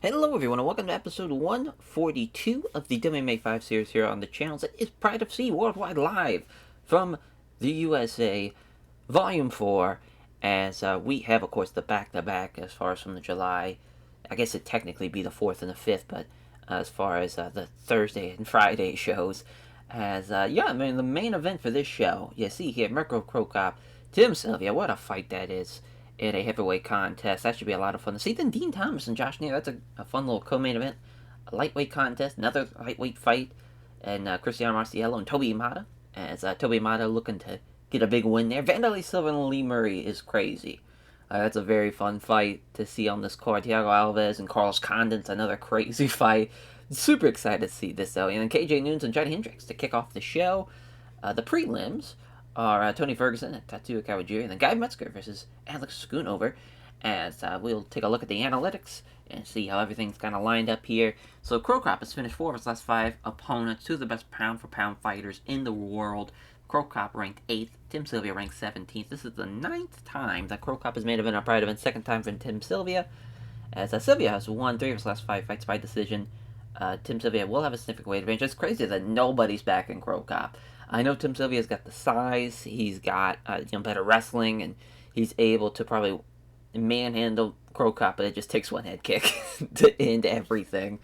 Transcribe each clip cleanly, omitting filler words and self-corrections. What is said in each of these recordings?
Hello everyone and welcome to episode 142 of the WMMA 5 series here on the channel. It is Pride of Sea Worldwide Live from the USA, Volume 4, as we have, of course, the back-to-back as far as from the July. I guess it'd technically be the 4th and the 5th, but as far as the Thursday and Friday shows, the main event for this show, you see here, Mirko Cro Cop, Tim Sylvia, what a fight that is in a heavyweight contest. That should be a lot of fun to see. Then Dean Thomas and Josh Neer, that's a fun little co-main event. A lightweight contest, another lightweight fight, and Cristiano Marciello and Toby Imada, as Toby Imada looking to get a big win there. Vanderlei Silva and Lee Murray is crazy. That's a very fun fight to see on this card. Thiago Alves and Carlos Condon's another crazy fight. Super excited to see this though. And then KJ Noons and Johnny Hendricks to kick off the show. The prelims are Tony Ferguson and Tattoo Kawajiri, and then Guy Metzger versus Alex Schoonover, as we'll take a look at the analytics and see how everything's kind of lined up here. So Cro Cop has finished 4 of his last 5 opponents, 2 of the best pound-for-pound fighters in the world. Cro Cop ranked 8th, Tim Sylvia ranked 17th. This is the 9th time that Cro Cop has made event or Pride event, 2nd time for Tim Sylvia, as Sylvia has won 3 of his last 5 fights by decision. Tim Sylvia will have a significant weight advantage. It's crazy that nobody's back in Cro Cop. I know Tim Sylvia's got the size, he's got better wrestling, and he's able to probably manhandle Cro Cop, but it just takes one head kick to end everything.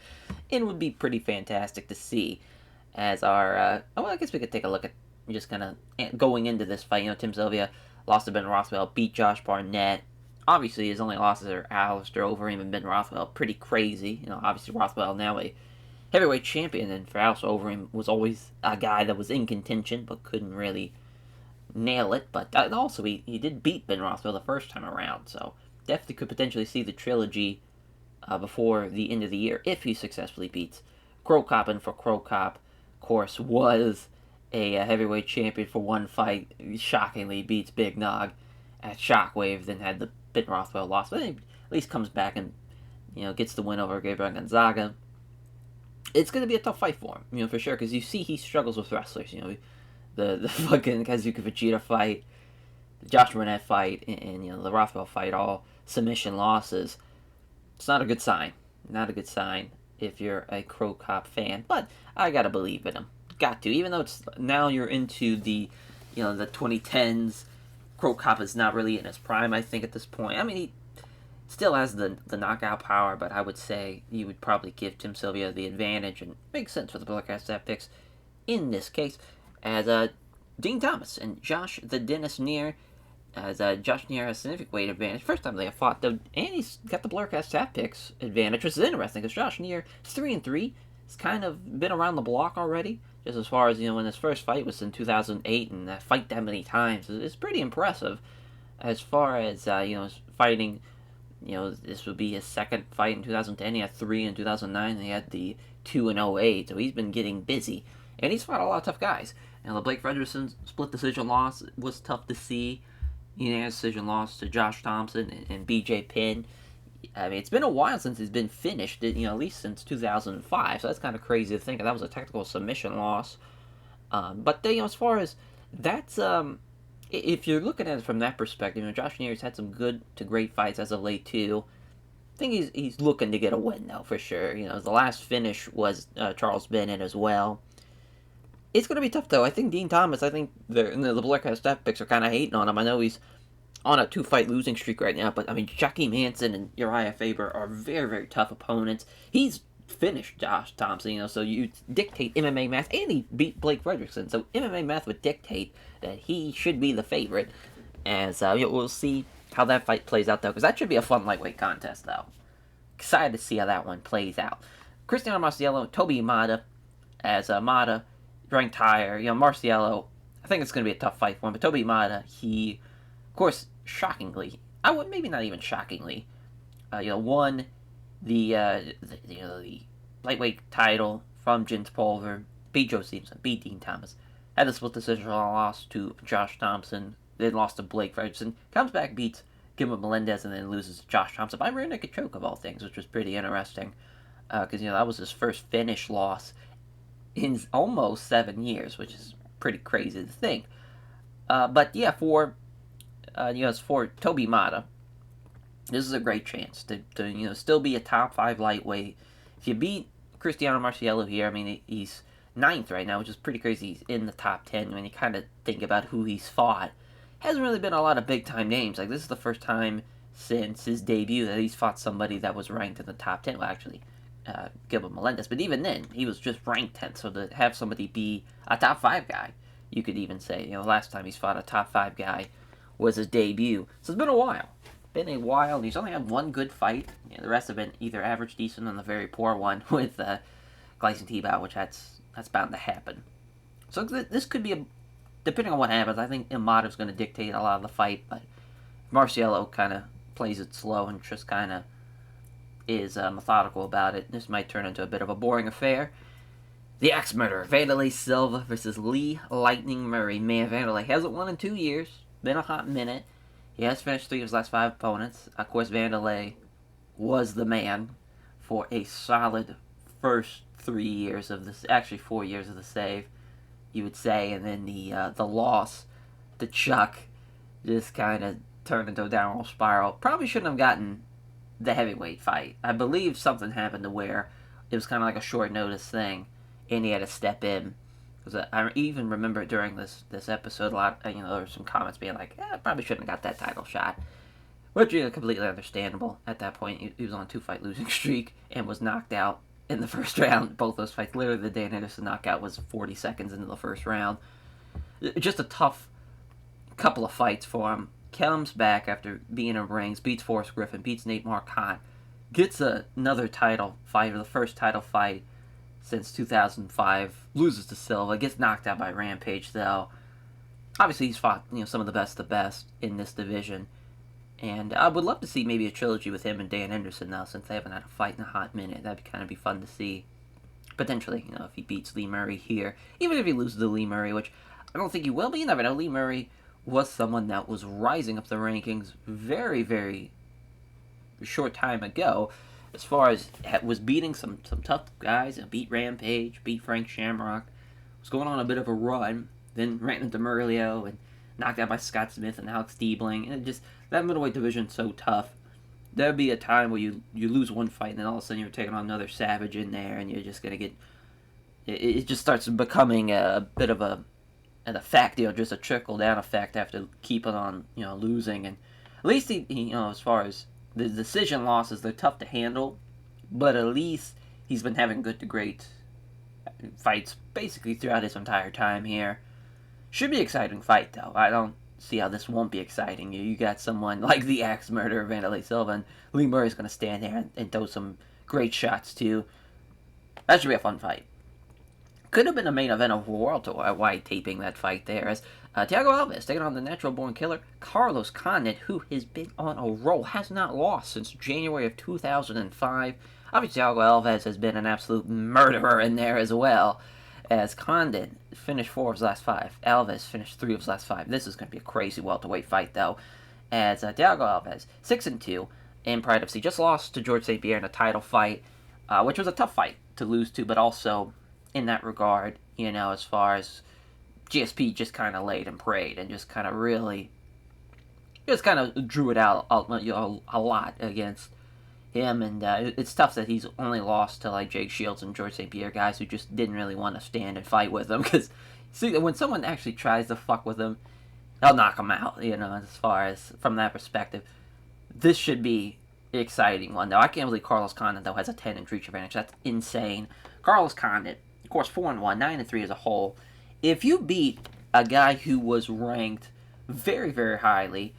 And it would be pretty fantastic to see as our, I guess we could take a look at just kind of going into this fight. Tim Sylvia lost to Ben Rothwell, beat Josh Barnett. Obviously, his only losses are Alistair Overeem and Ben Rothwell. Pretty crazy. Obviously Rothwell now a heavyweight champion, and for Alistair Overeem was always a guy that was in contention but couldn't really nail it. But also he did beat Ben Rothwell the first time around, so definitely could potentially see the trilogy before the end of the year if he successfully beats Cro Cop. And for Cro Cop, of course, was a heavyweight champion for one fight. Shockingly beats Big Nog at Shockwave, then had the Ben Rothwell loss, but he at least comes back and gets the win over Gabriel Gonzaga. It's going to be a tough fight for him, for sure, because you see he struggles with wrestlers. The fucking Kazuka Vegeta fight, the Josh Barnett fight, and the Rothwell fight, all submission losses. It's not a good sign. Not a good sign if you're a Cro Cop fan. But I gotta believe in him. Got to. Even though it's now you're into the the 2010s. Cro Cop is not really in his prime, I think, at this point. I mean, he still has the knockout power, but I would say you would probably give Tim Sylvia the advantage, and it makes sense for the broadcast stat picks in this case, as Dean Thomas and Josh the Dennis Neer, as Josh Neer has a significant weight advantage. First time they have fought, though, and he's got the broadcast stat picks advantage, which is interesting, because Josh Neer is 3-3. He's kind of been around the block already, just as far as, when his first fight was in 2008, and fight that many times is pretty impressive. As far as, fighting, this would be his second fight in 2010. He had 3 in 2009, and he had the 2 in 08, so he's been getting busy. And he's fought a lot of tough guys. The Blake Frederickson split decision loss was tough to see. Unanimous decision loss to Josh Thompson and BJ Penn. I mean, it's been a while since he's been finished, at least since 2005, so that's kind of crazy to think. That was a technical submission loss. But, as far as that's, if you're looking at it from that perspective, Josh Neer's had some good to great fights as of late, too. I think he's looking to get a win, though, for sure. The last finish was Charles Bennett as well. It's going to be tough, though. I think Dean Thomas, the Blackhouse stat picks are kind of hating on him. I know he's on a 2-fight losing streak right now, but, Joaquin Hansen and Uriah Faber are very, very tough opponents. He's finished Josh Thompson, so you dictate MMA math, and he beat Blake Frederickson, so MMA math would dictate that he should be the favorite, as we'll see how that fight plays out, though, because that should be a fun lightweight contest, though. Excited to see how that one plays out. Cristiano Marciello, Toby Imada, as Imada ranked higher. Marciello, I think it's going to be a tough fight for him, but Toby Imada, he, of course, shockingly, maybe not even shockingly, won the lightweight title from Jens Pulver, beat Joe Stevenson, beat Dean Thomas, had the split decision loss to Josh Thompson, then lost to Blake Frederickson, comes back, beats Gilbert Melendez, and then loses to Josh Thompson by rear naked choke of all things, which was pretty interesting, because that was his first finish loss in almost 7 years, which is pretty crazy to think. But yeah, for Toby Imada, this is a great chance to still be a top 5 lightweight. If you beat Cristiano Marciello here, I mean, he's ninth right now, which is pretty crazy. He's in the top 10 when you kind of think about who he's fought. Hasn't really been a lot of big time names. Like, this is the first time since his debut that he's fought somebody that was ranked in the top 10. Well, actually, Gilbert Melendez. But even then, he was just ranked 10th. So to have somebody be a top 5 guy, you could even say, last time he's fought a top 5 guy was his debut. So it's been a while. He's only had one good fight. The rest have been either average, decent, and the very poor one with Gleison Tibau, which that's bound to happen. So this could be depending on what happens, I think Imada's going to dictate a lot of the fight, but Marciello kind of plays it slow and just kind of is methodical about it. This might turn into a bit of a boring affair. The Axe Murderer, Wanderlei Silva versus Lee Lightning Murray. Man, Wanderlei hasn't won in 2 years. Been a hot minute. He has finished 3 of his last 5 opponents. Of course, Wanderlei was the man for a solid first 3 years of this, actually 4 years of the save, you would say, and then the loss to Chuck just kind of turned into a downward spiral. Probably shouldn't have gotten the heavyweight fight. I believe something happened to where it was kind of like a short notice thing, and he had to step in. Because I even remember during this episode, a lot, there were some comments being like, I probably shouldn't have got that title shot. Which is completely understandable. At that point, he was on a 2-fight losing streak and was knocked out in the first round. Both those fights, literally the Dan Henderson knockout was 40 seconds into the first round. Just a tough couple of fights for him. Comes back after being in rings, beats Forrest Griffin, beats Nate Marquardt, gets another title fight, or the first title fight since 2005, loses to Silva, gets knocked out by Rampage, though. Obviously, he's fought some of the best in this division. And I would love to see maybe a trilogy with him and Dan Henderson now, since they haven't had a fight in a hot minute. That'd kind of be fun to see. Potentially, if he beats Lee Murray here. Even if he loses to Lee Murray, which I don't think he will, but you never know. Lee Murray was someone that was rising up the rankings very, very short time ago. As far as was beating some tough guys, beat Rampage, beat Frank Shamrock, was going on a bit of a run, then ran into Murillo and knocked out by Scott Smith and Alex Diebling, and just that middleweight division's so tough. There'd be a time where you lose one fight and then all of a sudden you're taking on another Savage in there, and you're just gonna get it just starts becoming a bit of an effect, just a trickle down effect after keeping on losing. And at least he as far as the decision losses, they're tough to handle, but at least he's been having good to great fights basically throughout his entire time here. Should be an exciting fight, though. I don't see how this won't be exciting. You got someone like the Axe Murderer, Wanderlei Silva, and Lee Murray's going to stand there and throw some great shots, too. That should be a fun fight. Could have been a main event of World Tour, why taping that fight there, as Thiago Alves taking on the natural-born killer, Carlos Condit, who has been on a roll, has not lost since January of 2005. Obviously, Thiago Alves has been an absolute murderer in there as well, as Condit finished 4 of his last 5. Alves finished 3 of his last 5. This is going to be a crazy welterweight fight, though, as Thiago Alves, 6-2 in Pride FC, just lost to George St. Pierre in a title fight, which was a tough fight to lose to, but also in that regard, as far as GSP just kind of laid and prayed and just kind of really just kind of drew it out a lot against him. And it's tough that he's only lost to like Jake Shields and George St. Pierre, guys who just didn't really want to stand and fight with him, because see, when someone actually tries to fuck with him, they'll knock him out, as far as from that perspective. This should be an exciting one, though. I can't believe Carlos Condit, though, has a 10 in reach advantage. That's insane. Carlos Condit, of course, 4-1, 9-3 as a whole. If you beat a guy who was ranked very, very highly,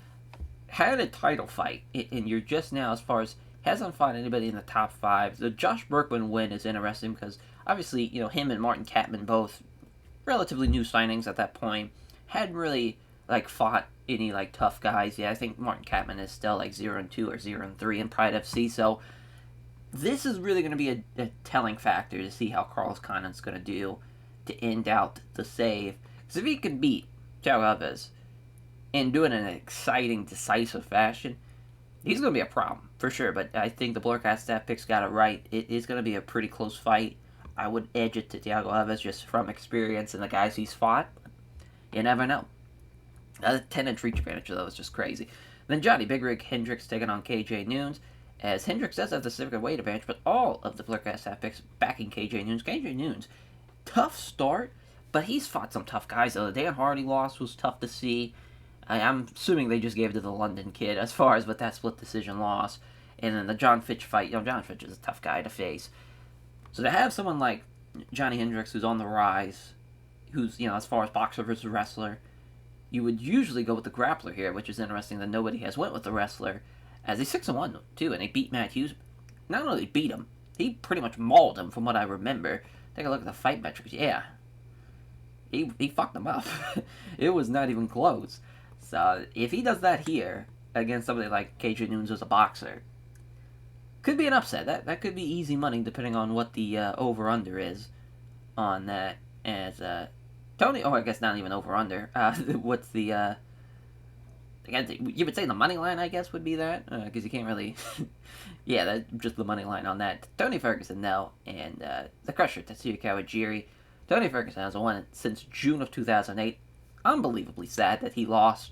had a title fight, and you're just now, as far as hasn't fought anybody in the top 5, the Josh Berkman win is interesting because obviously, him and Martin Kampmann, both relatively new signings at that point, hadn't really fought any tough guys yet. I think Martin Kampmann is still 0-2 or 0-3 in Pride FC, so this is really going to be a telling factor to see how Carlos Condit's going to do to end out the save. Because if he can beat Thiago Alves and do it in an exciting, decisive fashion, he's going to be a problem, for sure. But I think the Blurcast staff picks got it right. It is going to be a pretty close fight. I would edge it to Thiago Alves just from experience and the guys he's fought. You never know. 10 in reach advantage, though, is just crazy. Then Johnny Big Rig Hendricks taking on KJ Noons, as Hendricks does have the significant weight advantage, but all of the Blurcast half picks backing KJ Noons. KJ Noons, tough start, but he's fought some tough guys. The Dan Hardy loss was tough to see. I'm assuming they just gave it to the London kid as far as with that split decision loss. And then the John Fitch fight, John Fitch is a tough guy to face. So to have someone like Johnny Hendricks, who's on the rise, who's, as far as boxer versus wrestler, you would usually go with the grappler here, which is interesting that nobody has went with the wrestler, as he's 6-1 too, and he beat Matt Hughes. Not only beat him, he pretty much mauled him from what I remember. Take a look at the fight metrics. Yeah, he fucked him up. It was not even close. So if he does that here against somebody like KJ Noons as a boxer, could be an upset. That could be easy money depending on what the over-under is on that. As Tony, I guess not even over-under. What's the, again, you would say the money line, I guess, would be that, because you can't really, yeah, just the money line on that. Tony Ferguson, no, and the Crusher, Tetsuya Kawajiri. Tony Ferguson hasn't won since June of 2008. Unbelievably sad that he lost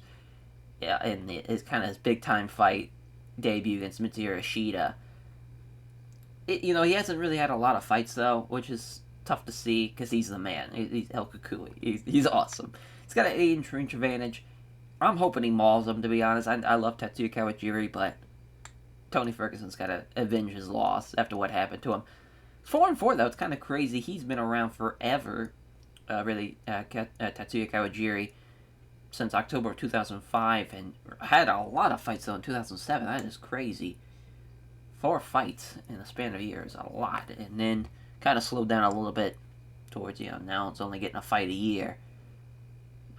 in his big-time fight debut against Mitsuhiro Ishida. He hasn't really had a lot of fights, though, which is tough to see, because he's the man. He's El Kukui. He's awesome. He's got an 8-inch reach advantage. I'm hoping he mauls him, to be honest. I love Tetsuya Kawajiri, but Tony Ferguson's got to avenge his loss after what happened to him. 4-4, though. It's kind of crazy. He's been around forever, Tetsuya Kawajiri, since October of 2005, and had a lot of fights, though, in 2007. That is crazy. 4 fights in the span of a year is a lot, and then kind of slowed down a little bit towards, now it's only getting a fight a year.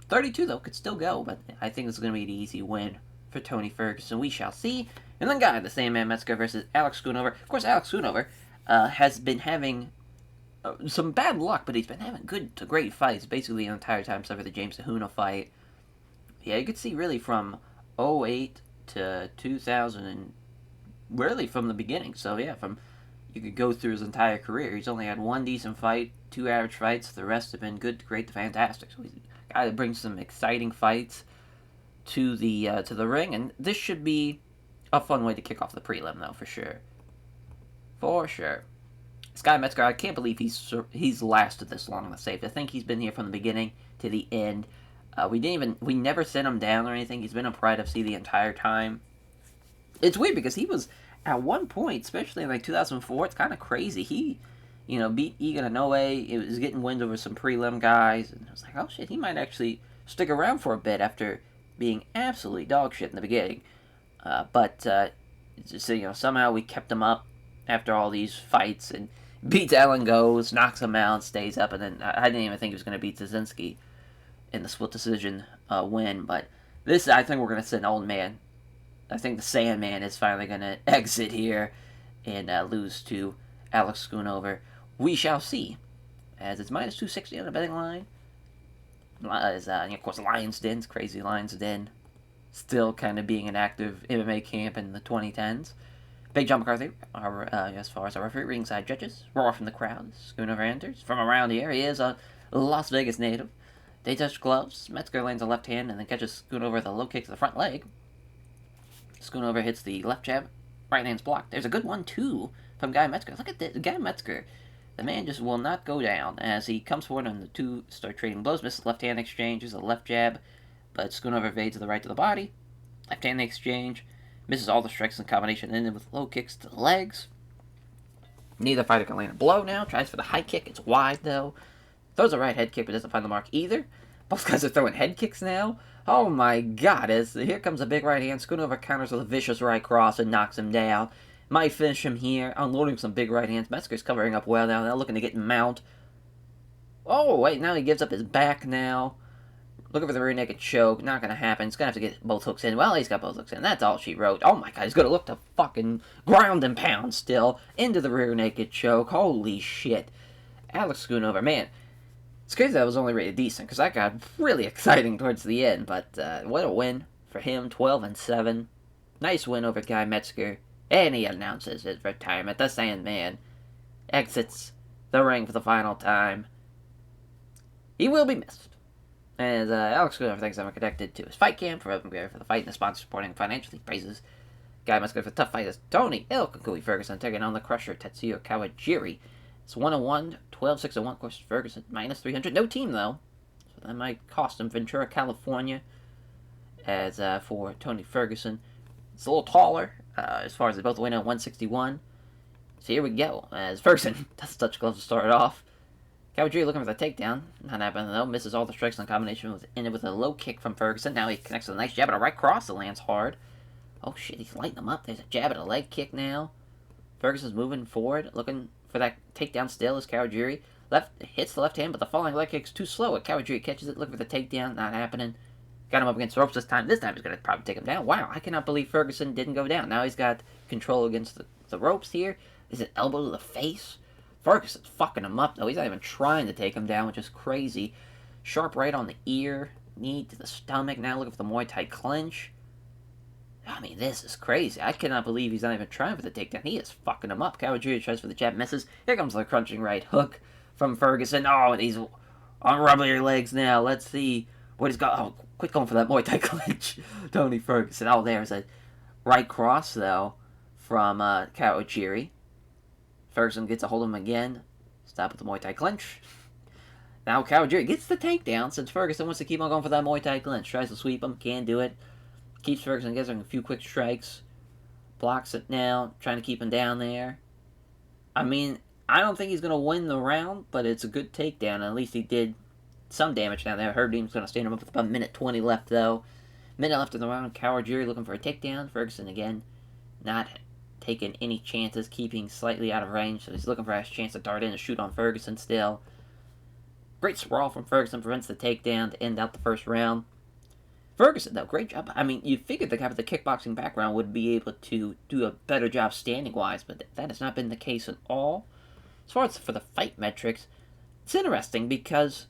32, though, could still go, but I think this is going to be an easy win for Tony Ferguson. We shall see. And then the Sandman Metzger versus Alex Schoonover. Of course, Alex Schoonover has been having some bad luck, but he's been having good to great fights basically the entire time except for the James Tahuna fight. Yeah, you could see really from 2008 to 2000, and really from the beginning. So, yeah, you could go through his entire career. He's only had 1 decent fight, 2 average fights. The rest have been good to great to fantastic. So he's a guy that brings some exciting fights to the ring, and this should be a fun way to kick off the prelim, though, for sure. For sure. Sky Metzger, I can't believe he's lasted this long in the safe. I think he's been here from the beginning to the end. We never sent him down or anything. He's been a Pride FC the entire time. It's weird because he was, at one point, especially in 2004, it's kind of crazy. He, beat Egan Inoue. It was getting wins over some prelim guys, and I was like, oh shit, he might actually stick around for a bit after being absolutely dog shit in the beginning. But somehow we kept him up after all these fights, and beats Alan Goes, knocks him out, stays up, and then I didn't even think he was going to beat Zazinski in the split decision win. But this, I think we're going to send Old Man. I think the Sandman is finally going to exit here and lose to Alex Schoonover. We shall see, as it's minus 260 on the betting line. Of course, Lions Den's crazy Lions Den, still kind of being an active MMA camp in the 2010s. Big John McCarthy, as far as our referee, ringside judges, roar from the crowd. Schoonover enters from around here. He is a Las Vegas native. They touch gloves. Metzger lands a left hand and then catches Schoonover with a low kick to the front leg. Schoonover hits the left jab. Right hand's blocked. There's a good one, too, from Guy Metzger. Look at this. Guy Metzger. The man just will not go down as he comes forward and the two start trading blows. Misses left hand exchange. There's a left jab, but Schoonover evades to the right to the body. Left hand exchange. Misses all the strikes in combination, ended with low kicks to the legs. Neither fighter can land a blow now. Tries for the high kick. It's wide, though. Throws a right head kick, but doesn't find the mark either. Both guys are throwing head kicks now. Oh, my God. Here comes a big right hand. Schoonover counters with a vicious right cross and knocks him down. Might finish him here. Unloading some big right hands. Metzger's covering up well now. Now looking to get mount. Oh, wait. Now he gives up his back now. Looking for the rear naked choke. Not going to happen. He's going to have to get both hooks in. Well, he's got both hooks in. That's all she wrote. Oh, my God. He's going to look to fucking ground and pound still. Into the rear naked choke. Holy shit. Alex Schoonover, man. It's crazy that was only rated decent, because that got really exciting towards the end. But what a win for him. 12-7. Nice win over Guy Metzger. And he announces his retirement. The Sandman exits the ring for the final time. He will be missed. As Alex Cooper thanks I'm connected to his fight camp for helping prepare for the fight and the sponsor supporting financially. Praises. Guy must go for a tough fight as Tony Kukui Ferguson taking on the Crusher Tetsuya Kawajiri. It's 1-1, 12-6-1. Of course, Ferguson minus 300. No team, though. So that might cost him. Ventura, California. As for Tony Ferguson, it's a little taller as far as they both win at 161. So here we go. As Ferguson doesn't touch gloves to start it off. Kawajiri looking for the takedown. Not happening, though. Misses all the strikes in combination with ended with a low kick from Ferguson. Now he connects with a nice jab and a right cross that lands hard. Oh, shit, he's lighting them up. There's a jab and a leg kick now. Ferguson's moving forward, looking for that takedown still as Kawajiri hits the left hand, but the falling leg kick's too slow. Kawajiri catches it, looking for the takedown. Not happening. Got him up against the ropes this time. This time he's going to probably take him down. Wow, I cannot believe Ferguson didn't go down. Now he's got control against the ropes here. Is it elbow to the face? Ferguson's fucking him up, though. He's not even trying to take him down, which is crazy. Sharp right on the ear. Knee to the stomach. Now looking for the Muay Thai clinch. I mean, this is crazy. I cannot believe he's not even trying for the takedown. He is fucking him up. Kawajiri tries for the jab, misses. Here comes the crunching right hook from Ferguson. Oh, and he's on rubber legs now. Let's see what he's got. Oh, quick going for that Muay Thai clinch. Tony Ferguson. Oh, there's a right cross, though, from Kawajiri. Ferguson gets a hold of him again. Stop with the Muay Thai clinch. Now Kawajiri gets the takedown since Ferguson wants to keep on going for that Muay Thai clinch. Tries to sweep him. Can't do it. Keeps Ferguson getting a few quick strikes. Blocks it now. Trying to keep him down there. I mean, I don't think he's going to win the round, but it's a good takedown. At least he did some damage down there. Herb going to stand him up with about a minute 20 left, though. Minute left in the round. Kawajiri looking for a takedown. Ferguson again not taking any chances. Keeping slightly out of range. So he's looking for a chance to dart in and shoot on Ferguson still. Great sprawl from Ferguson. Prevents the takedown to end out the first round. Ferguson, though, great job. I mean, you figured the guy with the kickboxing background would be able to do a better job standing-wise, but that has not been the case at all. As far as for the fight metrics, it's interesting because,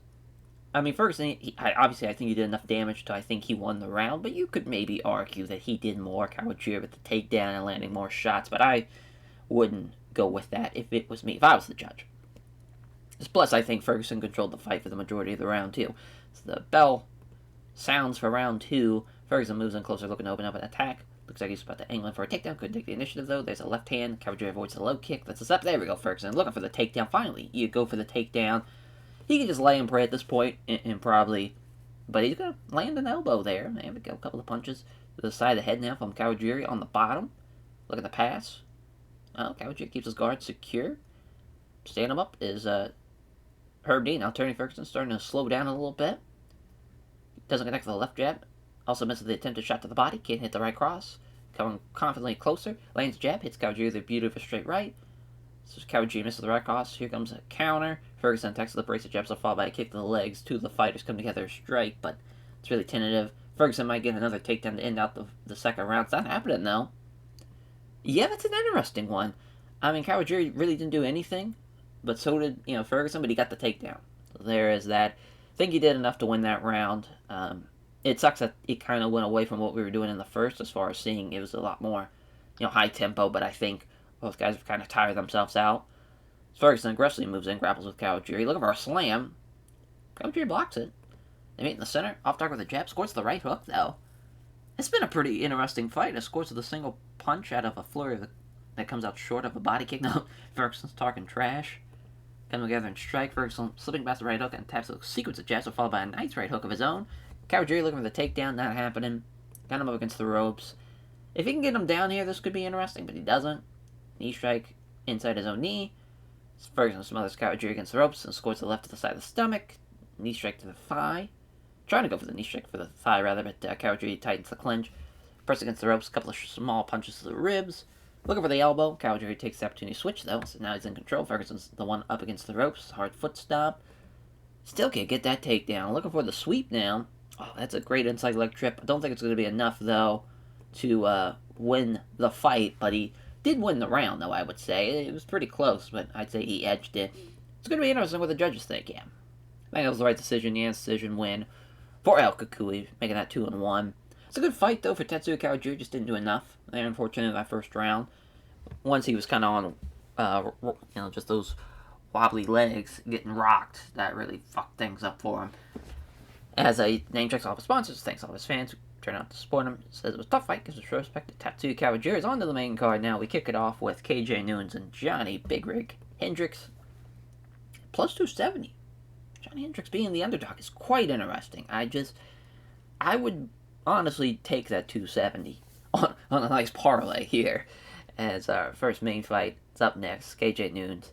I mean, Ferguson, obviously I think he did enough damage to I think he won the round, but you could maybe argue that he did more. Kawajiri with the takedown and landing more shots, but I wouldn't go with that if it was me, if I was the judge. Plus, I think Ferguson controlled the fight for the majority of the round, too. So the bell sounds for round 2. Ferguson moves in closer, looking to open up an attack. Looks like he's about to angle in for a takedown. Couldn't take the initiative, though. There's a left hand. Kawajiri avoids the low kick. That's a step. There we go, Ferguson. Looking for the takedown. Finally, you go for the takedown. He can just lay and pray at this point, and probably... But he's going to land an elbow there. There we go. A couple of punches to the side of the head now from Kawajiri on the bottom. Look at the pass. Oh, Kawajiri keeps his guard secure. Stand him up is Herb Dean. Now Tony Ferguson starting to slow down a little bit. Doesn't connect with the left jab. Also misses the attempted shot to the body. Can't hit the right cross. Coming confidently closer. Lands jab. Hits Kawajiri with a beauty of a straight right. So Kawajiri misses the right cross. Here comes a counter. Ferguson attacks with the brace of jabs, followed by a kick to the legs. Two of the fighters come together to strike, but it's really tentative. Ferguson might get another takedown to end out the second round. It's not happening, though. Yeah, that's an interesting one. I mean, Kawajiri really didn't do anything, but so did, Ferguson, but he got the takedown. So there is that. I think he did enough to win that round. It sucks that it kind of went away from what we were doing in the first as far as seeing it was a lot more, high tempo, but I think both guys have kind of tired themselves out. Ferguson aggressively moves in, grapples with Kawajiri. Looking for a slam. Kawajiri blocks it. They meet in the center. Off target with a jab. Scores the right hook, though. It's been a pretty interesting fight. It scores with a single punch out of a flurry that comes out short of a body kick. No, Ferguson's talking trash. Come together and strike. Ferguson slipping past the right hook and taps a sequence of jabs, followed by a nice right hook of his own. Kawajiri looking for the takedown, not happening. Got him up against the ropes. If he can get him down here, this could be interesting, but he doesn't. Knee strike inside his own knee. Ferguson smothers Kawajiri against the ropes and scores the left to the side of the stomach. Knee strike to the thigh. Trying to go for the knee strike for the thigh, rather, but Kawajiri tightens the clinch. Press against the ropes, a couple of small punches to the ribs. Looking for the elbow. Kawajiri takes the opportunity to switch, though, so now he's in control. Ferguson's the one up against the ropes. Hard foot stop. Still can't get that takedown. Looking for the sweep now. Oh, that's a great inside leg trip. I don't think it's going to be enough, though, to win the fight, but he did win the round, though, I would say. It was pretty close, but I'd say he edged it. It's going to be interesting what the judges think, yeah. I think it was the right decision. Yeah, decision win for El Kukui, making that 2-1. It's a good fight, though, for Tetsuya Kawajiri. Just didn't do enough. They're unfortunate in that first round. Once he was kind of on, just those wobbly legs getting rocked, that really fucked things up for him. As a name checks all his sponsors, thanks all his fans who turned out to support him, says it was a tough fight, gives us respect to Tattoo Cavalieres. On to the main card now. We kick it off with KJ Noons and Johnny Big Rig Hendricks. Plus 270. Johnny Hendricks being the underdog is quite interesting. I would honestly take that 270 on a nice parlay here. As our first main fight is up next, KJ Noons.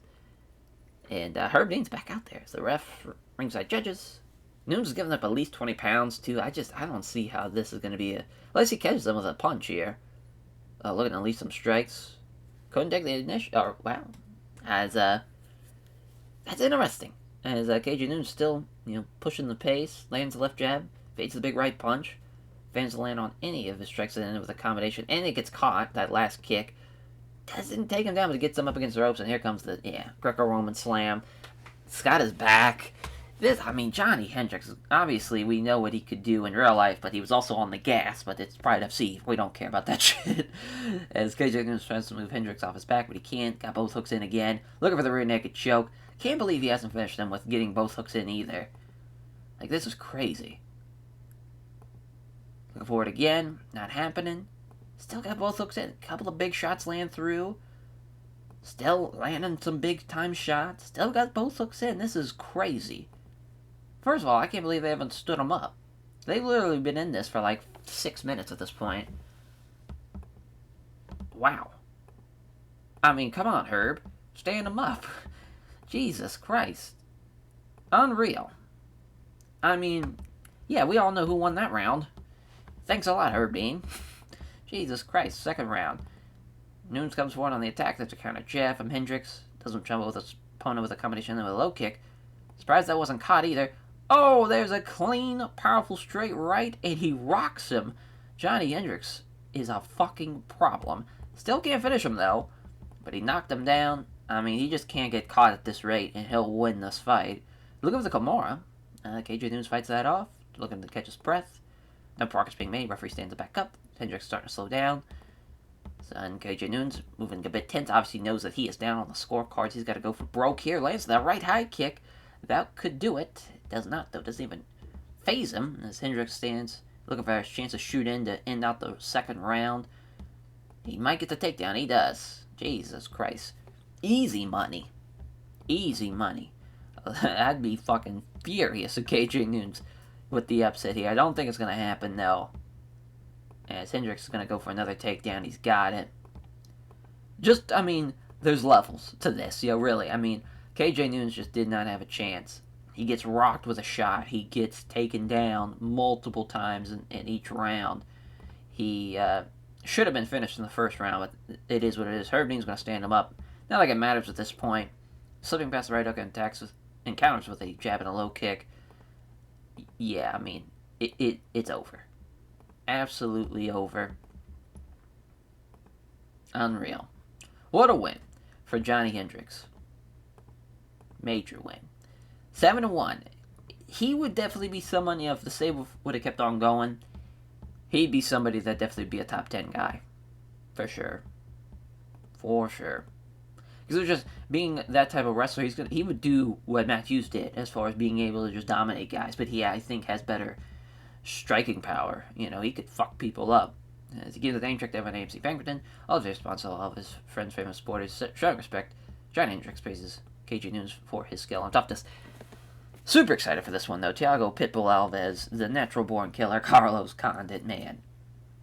And Herb Dean's back out there as the ref, ringside judges. Noons is giving up at least 20 pounds, too. I don't see how this is going to be unless he catches them with a punch here. Looking at least some strikes. Couldn't take the initial... Oh, wow. As, that's interesting. As KJ Noons still, pushing the pace. Lands the left jab. Fades the big right punch. Fails to land on any of his strikes and with a combination. And it gets caught, that last kick. Doesn't take him down, but it gets him up against the ropes. And here comes the, Greco-Roman slam. Scott is back. Johnny Hendricks, obviously we know what he could do in real life, but he was also on the gas, but it's Pride FC. We don't care about that shit. As KJ Noons tries to move Hendricks off his back, but he can't. Got both hooks in again. Looking for the rear naked choke. Can't believe he hasn't finished them with getting both hooks in either. This is crazy. Looking for it again. Not happening. Still got both hooks in. A couple of big shots land through. Still landing some big time shots. Still got both hooks in. This is crazy. First of all, I can't believe they haven't stood him up. They've literally been in this for 6 minutes at this point. Wow. Come on, Herb. Stand him up. Jesus Christ. Unreal. Yeah, we all know who won that round. Thanks a lot, Herb Dean. Jesus Christ, second round. Noons comes forward on the attack. That's a counter jab from Hendricks. Doesn't jump with his opponent with a combination with a low kick. Surprised that wasn't caught either. Oh, there's a clean, powerful straight right, and he rocks him. Johnny Hendricks is a fucking problem. Still can't finish him, though. But he knocked him down. He just can't get caught at this rate, and he'll win this fight. Looking for the Kimura. KJ Noons fights that off. Looking to catch his breath. No progress being made. Referee stands it back up. Hendricks starting to slow down. And KJ Noons moving a bit tense. Obviously knows that he is down on the scorecards. He's got to go for broke here. Lands that right high kick. That could do it. Does not, though. Doesn't even phase him as Hendricks stands looking for his chance to shoot in to end out the second round. He might get the takedown. He does. Jesus Christ. Easy money. Easy money. I'd be fucking furious if KJ Noons with the upset here. I don't think it's going to happen, though. As Hendricks is going to go for another takedown. He's got it. There's levels to this, really. KJ Noons just did not have a chance. He gets rocked with a shot. He gets taken down multiple times in each round. He should have been finished in the first round, but it is what it is. Herb Dean's going to stand him up. Not like it matters at this point. Slipping past the right hook and encounters with a jab and a low kick. Yeah, it's over. Absolutely over. Unreal. What a win for Johnny Hendricks. Major win. 7-1. He would definitely be someone, if the save would have kept on going, he'd be somebody that definitely be a top 10 guy. For sure. For sure. Because it was just being that type of wrestler, he would do what Matthews did as far as being able to just dominate guys. But he, I think, has better striking power. He could fuck people up. To give the name check to Evan AMC Pinkerton, all of his sponsors, all of his friends, famous supporters, showing respect. Johnny Hendricks praises KJ Noons for his skill and toughness. Super excited for this one, though. Thiago Pitbull Alves, the natural-born killer, Carlos Condit, man.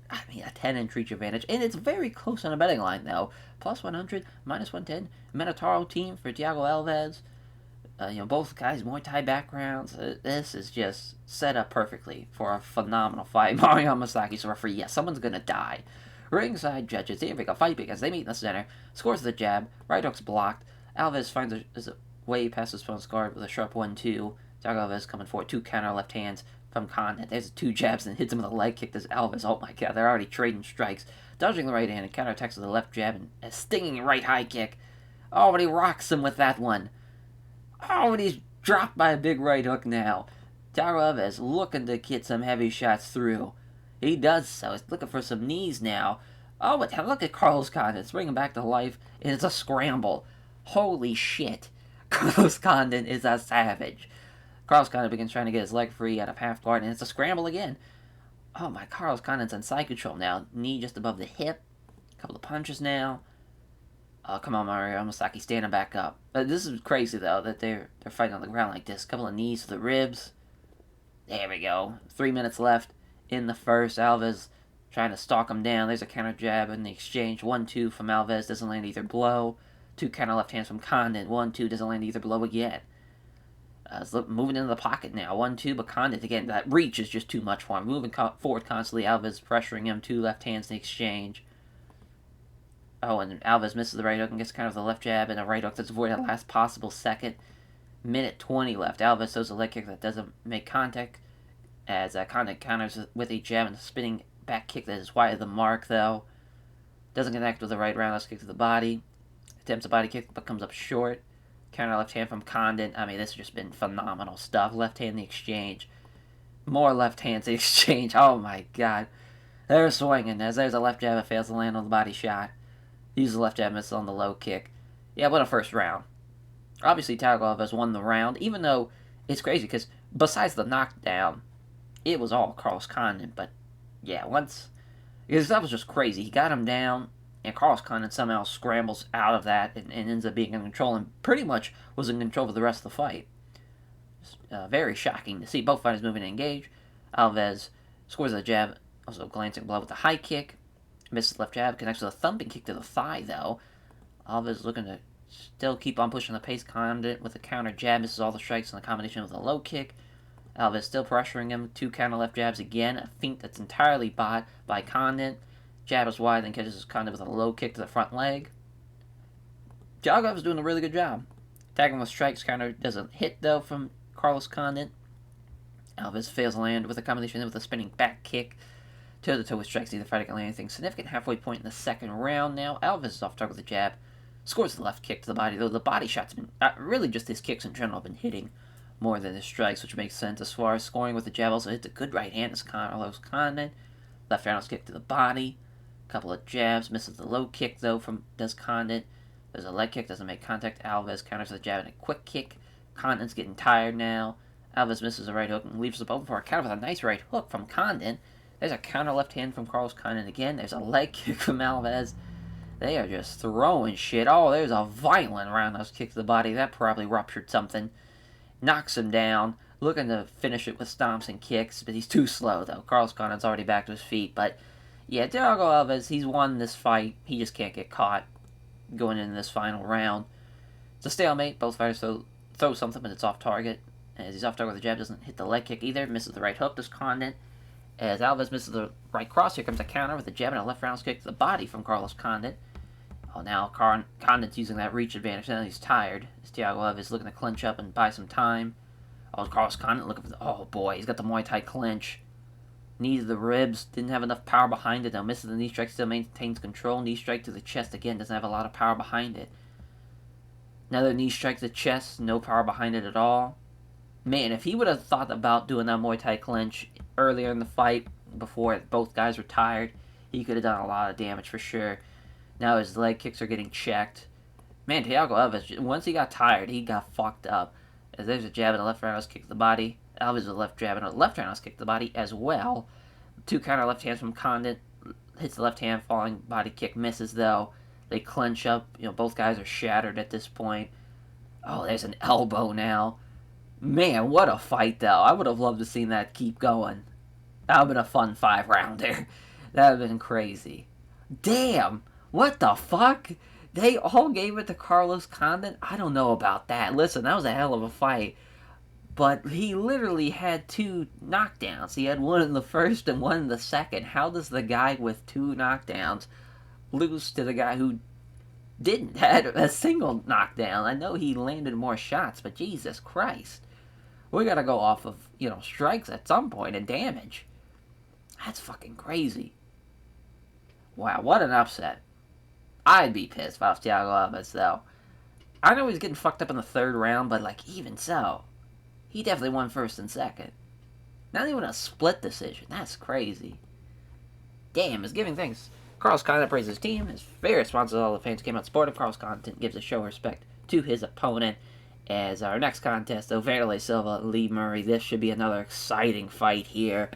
A 10-inch reach advantage, and it's very close on a betting line, though. Plus 100, minus 110. Minotauro team for Thiago Alves. Both guys, Muay Thai backgrounds. This is just set up perfectly for a phenomenal fight. Mario Masaki's referee. Yes, someone's gonna die. Ringside judges. They make a fight because they meet in the center. Scores the jab. Right hook's blocked. Alves finds a way past his opponent's guard with a sharp 1-2. Thiago Alves coming forward. 2 counter left hands from Condit. There's 2 jabs and hits him with a leg kick. This Alves. Oh my god, they're already trading strikes. Dodging the right hand and counterattacks with a left jab and a stinging right high kick. Oh, but he rocks him with that one. Oh, and he's dropped by a big right hook now. Thiago Alves looking to get some heavy shots through. He does so. He's looking for some knees now. Oh, but look at Carlos Condit. It's bringing him back to life. And it's a scramble. Holy shit. Carlos Condit is a savage. Carlos Condit begins trying to get his leg free out of half guard, and it's a scramble again. Oh my, Carlos Condit's on side control now. Knee just above the hip. A couple of punches now. Oh, come on, Mario Masaki, standing back up. This is crazy, though, that they're fighting on the ground like this. A couple of knees to the ribs. There we go. 3 minutes left in the first. Alves trying to stalk him down. There's a counter jab in the exchange. 1-2 from Alves. Doesn't land either blow. 2 counter left hands from Condit. 1-2. Doesn't land either blow again. Moving into the pocket now. 1-2, but Condit, again, that reach is just too much for him. Moving forward constantly. Alves pressuring him. 2 left hands in the exchange. Oh, and Alves misses the right hook and gets kind of the left jab and a right hook that's avoided the last possible second. Minute 20 left. Alves throws a leg kick that doesn't make contact as Condit counters with a jab and a spinning back kick that is wide of the mark, though. Doesn't connect with the right roundhouse kick to the body. Attempts a body kick but comes up short. Counter left hand from Condit. I mean, this has just been phenomenal stuff. Left hand in the exchange. More left hands in the exchange. Oh my god. They're swinging as there's a left jab that fails to land on the body shot. Uses the left jab, misses on the low kick. Yeah, what a first round. Obviously, Thiago Alves won the round, even though it's crazy, because besides the knockdown, it was all Carlos Condit. But, yeah, because that was just crazy. He got him down, and Carlos Condit somehow scrambles out of that and ends up being in control, and pretty much was in control for the rest of the fight. Very shocking to see both fighters moving to engage. Alves scores a jab, also glancing blow with a high kick. Misses left jab, connects with a thumping kick to the thigh, though. Alves looking to still keep on pushing the pace. Condit with a counter jab, misses all the strikes in the combination with a low kick. Alves still pressuring him. 2 counter left jabs again. A feint that's entirely bought by Condit. Jab is wide, then catches Condit with a low kick to the front leg. Thiago Alves doing a really good job. Tagging with strikes, counter doesn't hit, though, from Carlos Condit. Alves fails to land with a combination with a spinning back kick. Toe-to-toe with strikes, neither fighter can land anything significant. Halfway point in the second round now. Alves is off target with a jab. Scores the left kick to the body, though the body shot's been, really just his kicks in general have been hitting more than his strikes, which makes sense. As far as scoring with the jab, also hits a good right hand as Carlos Condit. Left roundhouse kick to the body. Couple of jabs, misses the low kick, though, does Condit. There's a leg kick, doesn't make contact. Alves counters with a jab and a quick kick. Condit's getting tired now. Alves misses a right hook and leaves the open for a counter with a nice right hook from Condit. There's a counter left hand from Carlos Condit again. There's a leg kick from Alves. They are just throwing shit. Oh, there's a violent roundhouse kick to the body. That probably ruptured something. Knocks him down. Looking to finish it with stomps and kicks, but he's too slow, though. Carlos Condit's already back to his feet. But, yeah, Thiago Alves, he's won this fight. He just can't get caught going into this final round. It's a stalemate. Both fighters throw something, but it's off target. As he's off target with the jab, doesn't hit the leg kick either. Misses the right hook, does Condit. As Alves misses the right cross, here comes a counter with a jab and a left roundhouse kick to the body from Carlos Condit. Oh, now Condit's using that reach advantage. Now he's tired. As Thiago Alves looking to clinch up and buy some time. Oh, Carlos Condit looking for oh boy, he's got the Muay Thai clinch. Knee to the ribs, didn't have enough power behind it. Now misses the knee strike, still maintains control. Knee strike to the chest again, doesn't have a lot of power behind it. Another knee strike to the chest, no power behind it at all. Man, if he would have thought about doing that Muay Thai clinch earlier in the fight, before both guys were tired, he could have done a lot of damage for sure. Now his leg kicks are getting checked. Man, Thiago Alves, once he got tired, he got fucked up. As there's a jab and a left roundhouse kick to the body. Alves with a left jab and a left roundhouse kick to the body as well. 2 counter left hands from Condit. Hits the left hand, falling body kick, misses though. They clinch up. Both guys are shattered at this point. Oh, there's an elbow now. Man, what a fight, though. I would have loved to see that keep going. That would have been a fun 5-rounder. That would have been crazy. Damn! What the fuck? They all gave it to Carlos Condit? I don't know about that. Listen, that was a hell of a fight. But he literally had 2 knockdowns. He had one in the first and one in the second. How does the guy with 2 knockdowns lose to the guy who didn't have a single knockdown? I know he landed more shots, but Jesus Christ. We gotta go off of, strikes at some point and damage. That's fucking crazy. Wow, what an upset. I'd be pissed if I was Thiago Alves, though. I know he's getting fucked up in the 3rd round, but, even so, he definitely won first and second. Not even a split decision. That's crazy. Damn, is giving thanks. Carlos Condit praises his team. Is very responsive to all the fans who came out supportive. Carlos Condit gives a show of respect to his opponent. As our next contest, though, Vanderlei Silva, Lee Murray. This should be another exciting fight here.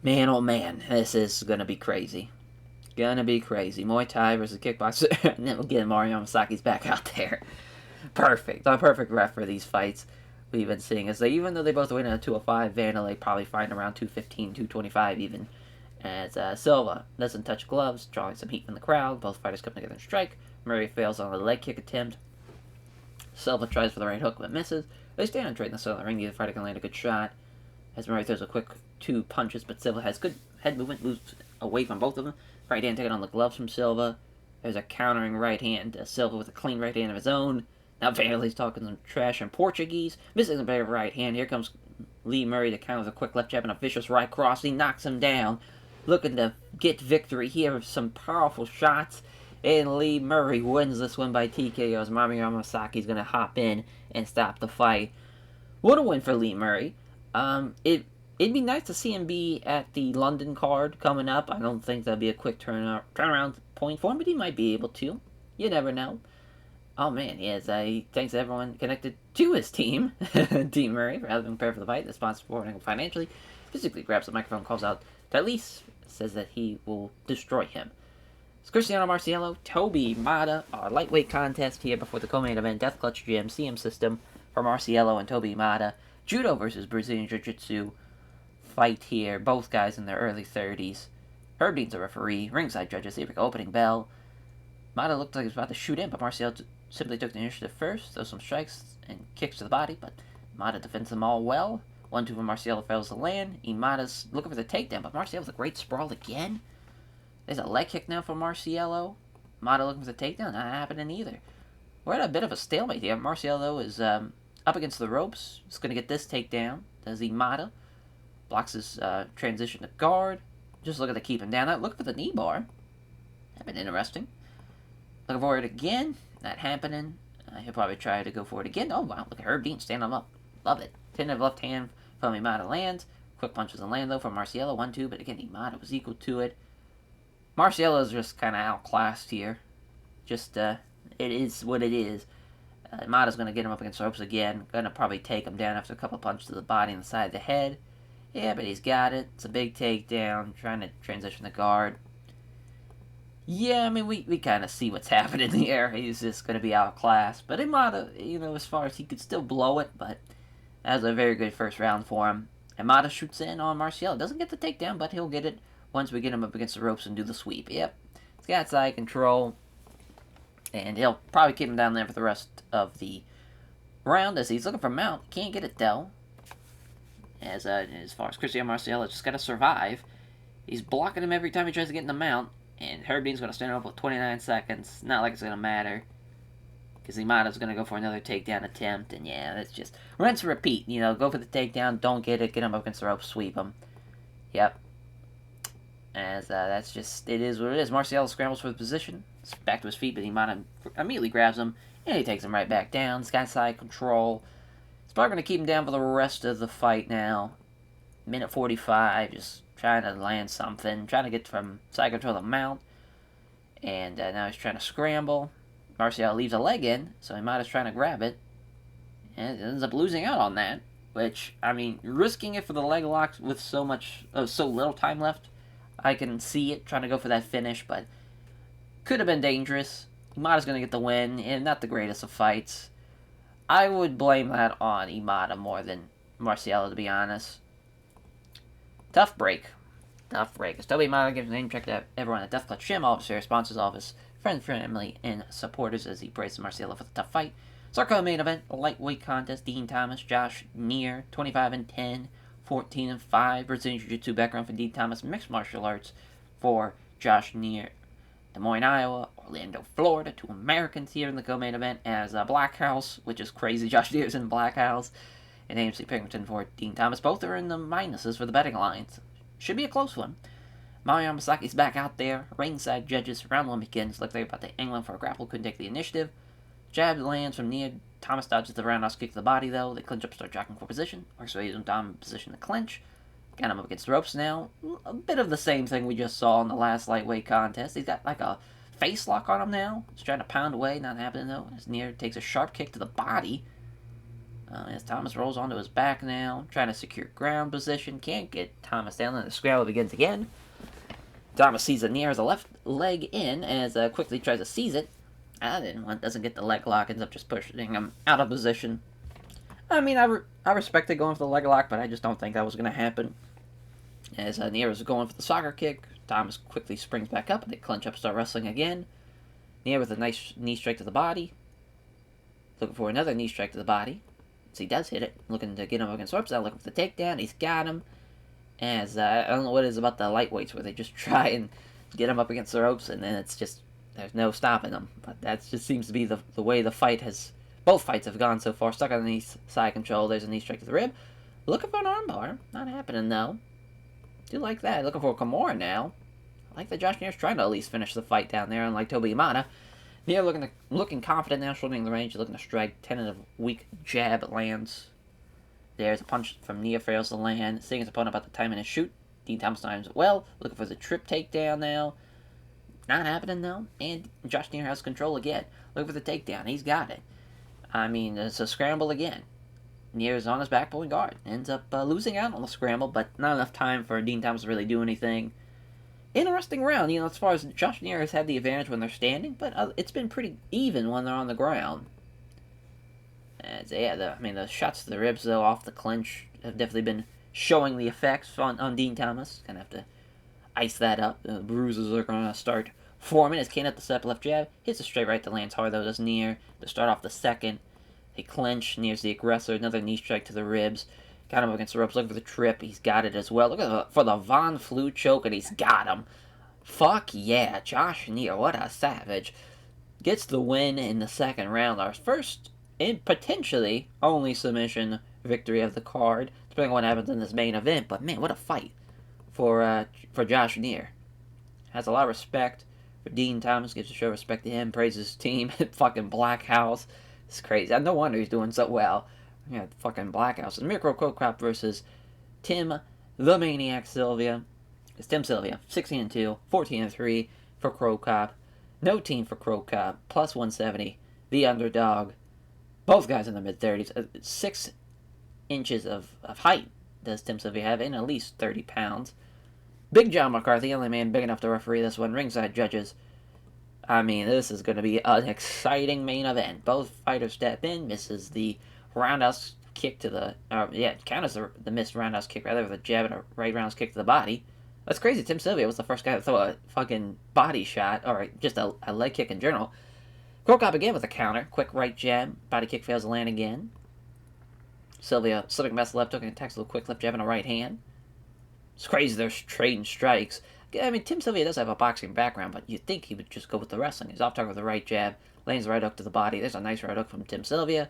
Man, oh man, this is gonna be crazy. Gonna be crazy. Muay Thai versus kickboxer. And then again, Mario Yamasaki's back out there. Perfect. The perfect ref for these fights we've been seeing. Is that even though they both win at 205, Vanderlei probably fighting around 215, 225 even. As Silva doesn't touch gloves, drawing some heat from the crowd. Both fighters come together and strike. Murray fails on the leg kick attempt. Silva tries for the right hook but misses. They stand and trade in the center of the ring. Neither fighter can land a good shot. As Murray throws a quick 2 punches, but Silva has good head movement, moves away from both of them. Right hand taking on the gloves from Silva. There's a countering right hand. Silva with a clean right hand of his own. Now Vanderlei's talking some trash in Portuguese. Missing a better right hand. Here comes Lee Murray to counter with a quick left jab and a vicious right cross. He knocks him down. Looking to get victory here with some powerful shots. And Lee Murray wins this one by TKO as Mario Yamasaki's going to hop in and stop the fight. What a win for Lee Murray. It'd be nice to see him be at the London card coming up. I don't think that'd be a quick turnaround point for him, but he might be able to. You never know. Oh man, yes, thanks to everyone connected to his team, Team Murray, for helping prepare for the fight. The sponsor supporting him financially, physically grabs the microphone, calls out Talise, says that he will destroy him. It's Cristiano Marciello, Toby Mata, our lightweight contest here before the co-main event, Death Clutch Gym, CM System for Marciello and Toby Mata. Judo versus Brazilian Jiu-Jitsu fight here, both guys in their early 30s. Herb Dean's a referee, ringside judges, here we go, opening bell. Mata looked like he was about to shoot in, but Marciello simply took the initiative first, throws some strikes and kicks to the body, but Mata defends them all well. 1-2 from Marciello fails to land. Mata's looking for the takedown, but Marciello with a great sprawl again. There's a leg kick now for Marciello. Mata looking for the takedown, not happening either. We're at a bit of a stalemate here. Marciello is up against the ropes. He's going to get this takedown. Does he? Mata blocks his transition to guard. Just looking to keep him down. Look for the knee bar. That'd been interesting. Looking for it again. Not happening. He'll probably try to go for it again. Oh, wow. Look at Herb Dean standing him up. Love it. Tentative left hand from Imada lands. Quick punches and land, though, from Marciello. 1-2, but again, Imada was equal to it. Marciello's just kind of outclassed here. Just, it is what it is. Imada's going to get him up against the ropes again. Going to probably take him down after a couple punches to the body and the side of the head. Yeah, but he's got it. It's a big takedown. Trying to transition the guard. Yeah, I mean, we kind of see what's happening here. He's just going to be outclassed. But Imada, as far as he could still blow it, but that was a very good first round for him. Imada shoots in on Marciello. Doesn't get the takedown, but he'll get it once we get him up against the ropes and do the sweep. Yep. He's got side control. And he'll probably keep him down there for the rest of the round as he's looking for mount. Can't get it, though. As far as Cristiano Marciello, just got to survive. He's blocking him every time he tries to get in the mount. And Herb Dean's going to stand up with 29 seconds. Not like it's going to matter. Because Imada's going to go for another takedown attempt. And yeah, that's just rinse and repeat. Go for the takedown, don't get it, get him up against the rope, sweep him. Yep. As that's just, it is what it is. Marciello scrambles for the position. Back to his feet, but Imada immediately grabs him. And he takes him right back down. He's got side control. He's probably going to keep him down for the rest of the fight now. Minute 45, just trying to land something, trying to get from side control to mount, and now he's trying to scramble. Marciello leaves a leg in, so Imada's trying to grab it, and ends up losing out on that, which, I mean, risking it for the leg lock with so little time left, I can see it, trying to go for that finish, but could have been dangerous. Imada's going to get the win, and not the greatest of fights. I would blame that on Imada more than Marciello, to be honest. Tough break. As Toby Mata gives a name check to everyone at Death Clutch Gym, officer, sponsors office, friends, family, and supporters as he praises Marciello for the tough fight. It's our main event, lightweight contest. Dean Thomas, Josh Neer, 25-10, 14-5. Brazilian Jiu-Jitsu background for Dean Thomas, mixed martial arts for Josh Neer. Des Moines, Iowa, Orlando, Florida. 2 Americans here in the co-main event as Black House, which is crazy. Josh Neer's in Black House. And AMC Pickerton for Dean Thomas. Both are in the minuses for the betting lines. Should be a close one. Mario Yamasaki's back out there. Ringside judges. Round 1 begins. Look, they're about to angle for a grapple. Couldn't take the initiative. Jab lands from Nia. Thomas dodges the roundhouse kick to the body, though. They clinch up, start jockeying for position. Works way in dominant position to clinch. Got him up against the ropes now. A bit of the same thing we just saw in the last lightweight contest. He's got like a face lock on him now. He's trying to pound away, not happening though. As Neer takes a sharp kick to the body. As Thomas rolls onto his back now, trying to secure ground position. Can't get Thomas down, and the scramble begins again. Thomas sees that Neer has a left leg in, as quickly tries to seize it. Doesn't get the leg lock, ends up just pushing him out of position. I mean, I respected going for the leg lock, but I just don't think that was going to happen. As Neer is going for the soccer kick, Thomas quickly springs back up, and they clinch up, start wrestling again. Neer with a nice knee strike to the body. Looking for another knee strike to the body. So he does hit it, looking to get him against ropes. Now looking for the takedown. He's got him. As I don't know what it is about the lightweights where they just try and get him up against the ropes, and then it's just there's no stopping them. But that just seems to be the way the fight has. Both fights have gone so far. Stuck on the knee side control. There's a knee strike to the rib. Looking for an armbar. Not happening though. Do like that. Looking for a Kimura now. I like that Josh Neer's trying to at least finish the fight down there, unlike Toby Imada. Neer looking confident now, shortening the range, looking to strike. Tentative weak jab lands. There's a punch from Neer, fails to land. Seeing his opponent about to time in his shoot. Dean Thomas times it well. Looking for the trip takedown now. Not happening though. And Josh Neer has control again. Looking for the takedown. He's got it. I mean, it's a scramble again. Neer is on his back pulling guard. Ends up losing out on the scramble, but not enough time for Dean Thomas to really do anything. Interesting round, as far as Josh Neer has had the advantage when they're standing, but it's been pretty even when they're on the ground. The shots to the ribs, though, off the clinch have definitely been showing the effects on Dean Thomas. Gonna have to ice that up. The bruises are gonna start forming as Kane at the step left jab. Hits a straight right that lands hard, though, does Neer. To start off the second, they clinch. Neer's the aggressor. Another knee strike to the ribs. Got him against the ropes, looking for the trip. He's got it as well. For the Von Flue choke, and he's got him. Fuck yeah, Josh Neer, what a savage. Gets the win in the second round. Our first, and potentially only submission victory of the card, depending on what happens in this main event. But man, what a fight for Josh Neer. Has a lot of respect for Dean Thomas, gives a show of respect to him, praises his team. Fucking Black House. It's crazy. No wonder he's doing so well. Yeah, fucking Black House. Miracle Crow Cop versus Tim the Maniac Sylvia. It's Tim Sylvia, 16-2, 14-3 for Crow Cop. No team for Crow Cop, plus 170. The underdog. Both guys in the mid-30s. 6 inches of height does Tim Sylvia have, and at least 30 pounds. Big John McCarthy, only man big enough to referee this one. Ringside judges. I mean, this is going to be an exciting main event. Both fighters step in, misses the roundhouse kick to the... counters the missed roundhouse kick, rather, with a jab and a right roundhouse kick to the body. That's crazy. Tim Sylvia was the first guy to throw a fucking body shot, or just a leg kick in general. Crow Cop again with a counter. Quick right jab. Body kick fails to land again. Sylvia slipping past the left hook and attacks with a quick left jab and a right hand. It's crazy they're trading strikes. I mean, Tim Sylvia does have a boxing background, but you'd think he would just go with the wrestling. He's off target with the right jab. Lands the right hook to the body. There's a nice right hook from Tim Sylvia.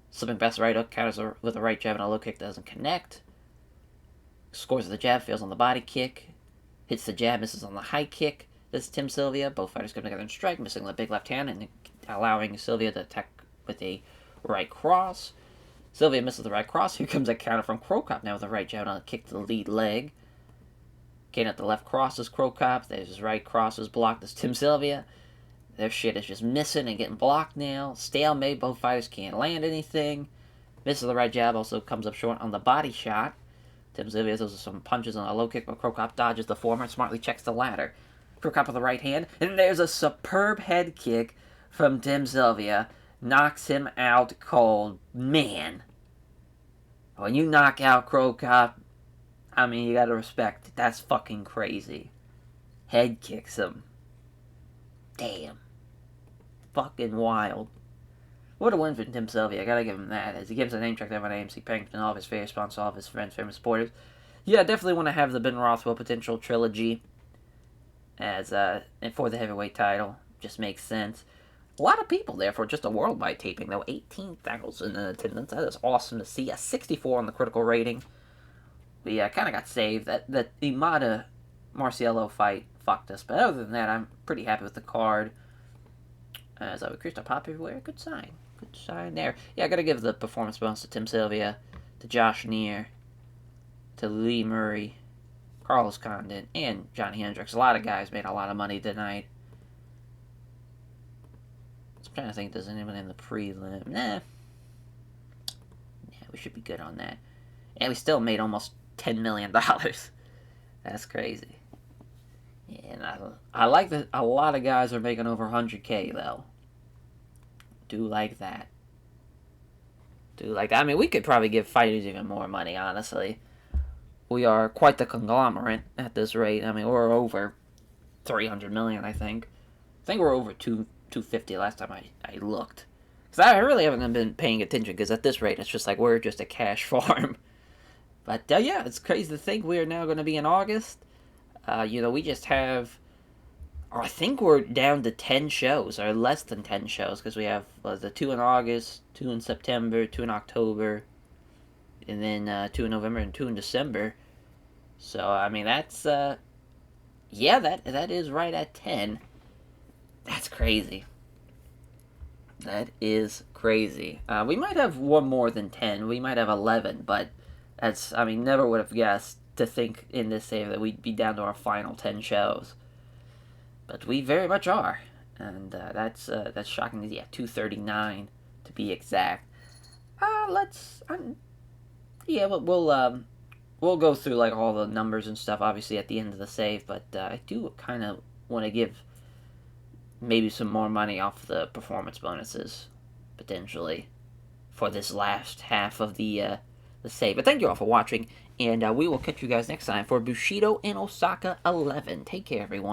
Slipping past the right hook, counters with a right jab and a low kick that doesn't connect. Scores the jab, fails on the body kick. Hits the jab, misses on the high kick. This is Tim Sylvia. Both fighters come together and strike, missing the big left hand and allowing Sylvia to attack with a right cross. Sylvia misses the right cross. Here comes a counter from Crow Cop now with a right jab and a kick to the lead leg. Kane at the left crosses Crow Cop. There's his right crosses blocked as Tim Sylvia. Their shit is just missing and getting blocked now. Stalemate. Both fighters can't land anything. Misses the right jab. Also comes up short on the body shot. Tim Sylvia throws some punches on a low kick, but Crow Cop dodges the former and smartly checks the latter. Crow Cop with the right hand. And there's a superb head kick from Tim Sylvia. Knocks him out cold. Man. When you knock out Crow Cop, I mean, you gotta respect it. That's fucking crazy. Head kicks him. Damn. Fucking wild. What a win for Tim Sylvia. I gotta give him that. As he gives a name check to everyone at AMC Pennington, all of his favorite sponsors, all of his friends, famous supporters. Yeah, definitely want to have the Ben Rothwell potential trilogy as for the heavyweight title. Just makes sense. A lot of people there for just a worldwide taping, though. 18,000 in attendance. That is awesome to see. A 64 on the critical rating. We kind of got saved. The Imada Marciello fight fucked us. But other than that, I'm pretty happy with the card. As we increased our pop everywhere. Good sign. Good sign there. Yeah, I got to give the performance bonus to Tim Sylvia, to Josh Neer, to Lee Murray, Carlos Condon, and Johnny Hendricks. A lot of guys made a lot of money tonight. I'm trying to think, does anyone in the prelim? Nah. Yeah, we should be good on that. And we still made almost $10 million. That's crazy. Yeah, and I like that a lot of guys are making over 100K, though. Do like that. I mean, we could probably give fighters even more money, honestly. We are quite the conglomerate at this rate. I mean, we're over 300 million, I think. I think we're over 250 last time I looked. Because I really haven't been paying attention, because at this rate, it's just like we're just a cash farm. But, yeah, it's crazy to think we are now going to be in August. We just have... I think we're down to 10 shows, or less than 10 shows, because we have the 2 in August, 2 in September, 2 in October, and then 2 in November and 2 in December. So, I mean, that's, yeah, that is right at 10. That's crazy. That is crazy. We might have one more than 10. We might have 11, but that's, I mean, never would have guessed to think in this save that we'd be down to our final 10 shows. But we very much are, and that's shocking. Yeah, 239 to be exact. We'll go through like all the numbers and stuff, obviously at the end of the save. But I do kind of want to give maybe some more money off the performance bonuses potentially for this last half of the save. But thank you all for watching, and we will catch you guys next time for Bushido in Osaka 11. Take care, everyone.